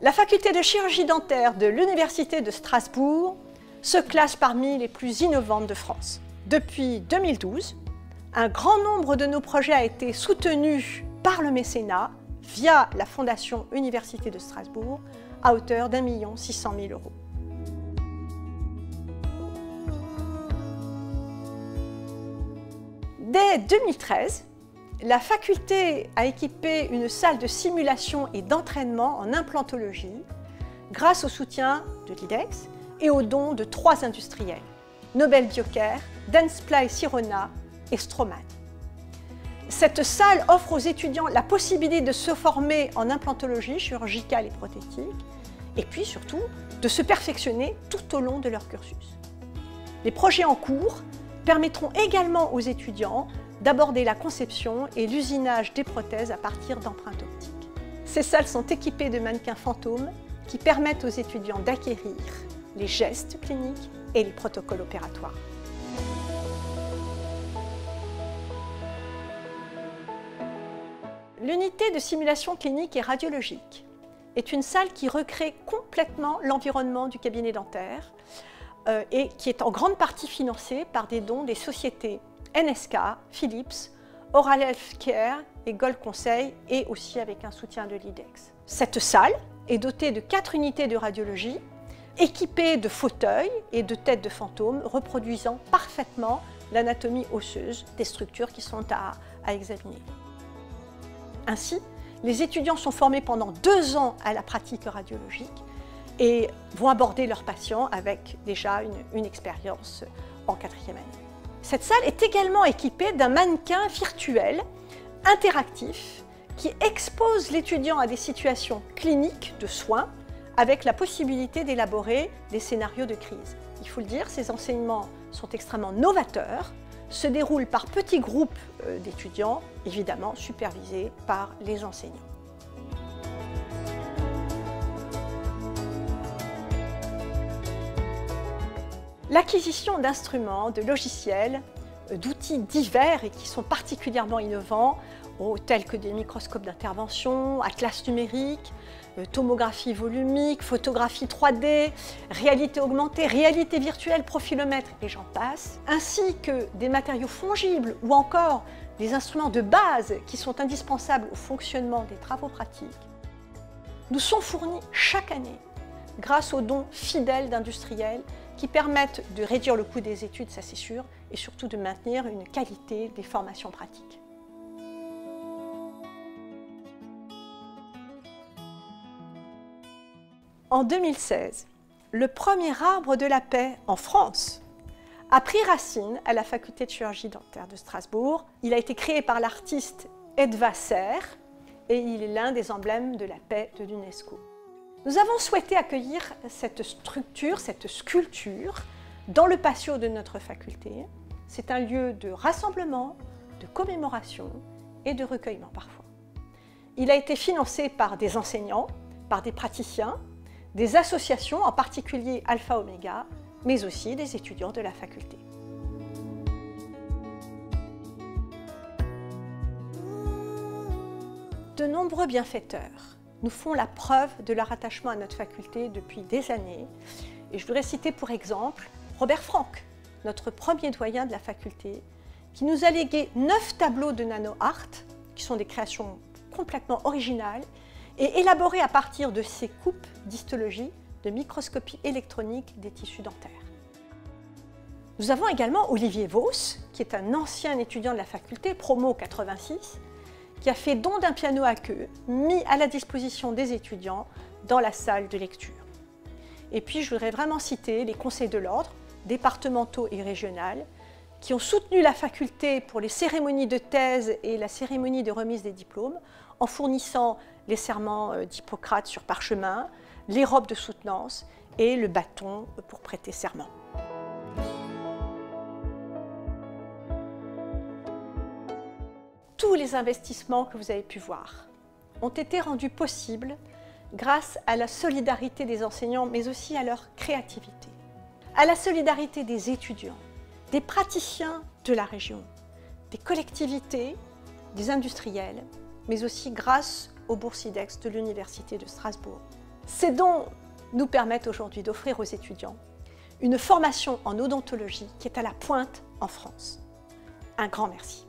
La faculté de chirurgie dentaire de l'Université de Strasbourg se classe parmi les plus innovantes de France. Depuis 2012, un grand nombre de nos projets a été soutenu par le mécénat via la Fondation Université de Strasbourg à hauteur d'1 600 000 €. Dès 2013, la faculté a équipé une salle de simulation et d'entraînement en implantologie grâce au soutien de l'IDEX et aux dons de 3 industriels, Nobel Biocare, Dentsply Sirona et Straumann. Cette salle offre aux étudiants la possibilité de se former en implantologie chirurgicale et prothétique et puis surtout de se perfectionner tout au long de leur cursus. Les projets en cours permettront également aux étudiants d'aborder la conception et l'usinage des prothèses à partir d'empreintes optiques. Ces salles sont équipées de mannequins fantômes qui permettent aux étudiants d'acquérir les gestes cliniques et les protocoles opératoires. L'unité de simulation clinique et radiologique est une salle qui recrée complètement l'environnement du cabinet dentaire et qui est en grande partie financée par des dons des sociétés NSK, Philips, Oral Healthcare et Gold Conseil et aussi avec un soutien de l'IDEX. Cette salle est dotée de 4 unités de radiologie équipées de fauteuils et de têtes de fantômes reproduisant parfaitement l'anatomie osseuse des structures qui sont à examiner. Ainsi, les étudiants sont formés pendant 2 ans à la pratique radiologique et vont aborder leurs patients avec déjà une expérience en 4e année. Cette salle est également équipée d'un mannequin virtuel interactif qui expose l'étudiant à des situations cliniques de soins avec la possibilité d'élaborer des scénarios de crise. Il faut le dire, ces enseignements sont extrêmement novateurs, se déroulent par petits groupes d'étudiants, évidemment supervisés par les enseignants. L'acquisition d'instruments, de logiciels, d'outils divers et qui sont particulièrement innovants, tels que des microscopes d'intervention, atlas numérique, tomographie volumique, photographie 3D, réalité augmentée, réalité virtuelle, profilomètre et j'en passe, ainsi que des matériaux fongibles ou encore des instruments de base qui sont indispensables au fonctionnement des travaux pratiques, nous sont fournis chaque année grâce aux dons fidèles d'industriels qui permettent de réduire le coût des études, ça c'est sûr, et surtout de maintenir une qualité des formations pratiques. En 2016, le premier arbre de la paix en France a pris racine à la faculté de chirurgie dentaire de Strasbourg. Il a été créé par l'artiste Edva Serre et il est l'un des emblèmes de la paix de l'UNESCO. Nous avons souhaité accueillir cette structure, cette sculpture, dans le patio de notre faculté. C'est un lieu de rassemblement, de commémoration et de recueillement parfois. Il a été financé par des enseignants, par des praticiens, des associations, en particulier Alpha Omega, mais aussi des étudiants de la faculté. De nombreux bienfaiteurs nous font la preuve de leur attachement à notre faculté depuis des années. Et je voudrais citer pour exemple Robert Franck, notre premier doyen de la faculté, qui nous a légué 9 tableaux de nano-art, qui sont des créations complètement originales, et élaborées à partir de ces coupes d'histologie de microscopie électronique des tissus dentaires. Nous avons également Olivier Vos, qui est un ancien étudiant de la faculté, promo 86, qui a fait don d'un piano à queue mis à la disposition des étudiants dans la salle de lecture. Et puis je voudrais vraiment citer les conseils de l'ordre, départementaux et régionaux, qui ont soutenu la faculté pour les cérémonies de thèse et la cérémonie de remise des diplômes en fournissant les serments d'Hippocrate sur parchemin, les robes de soutenance et le bâton pour prêter serment. Tous les investissements que vous avez pu voir ont été rendus possibles grâce à la solidarité des enseignants, mais aussi à leur créativité, à la solidarité des étudiants, des praticiens de la région, des collectivités, des industriels, mais aussi grâce aux bourses IDEX de l'Université de Strasbourg. Ces dons nous permettent aujourd'hui d'offrir aux étudiants une formation en odontologie qui est à la pointe en France. Un grand merci.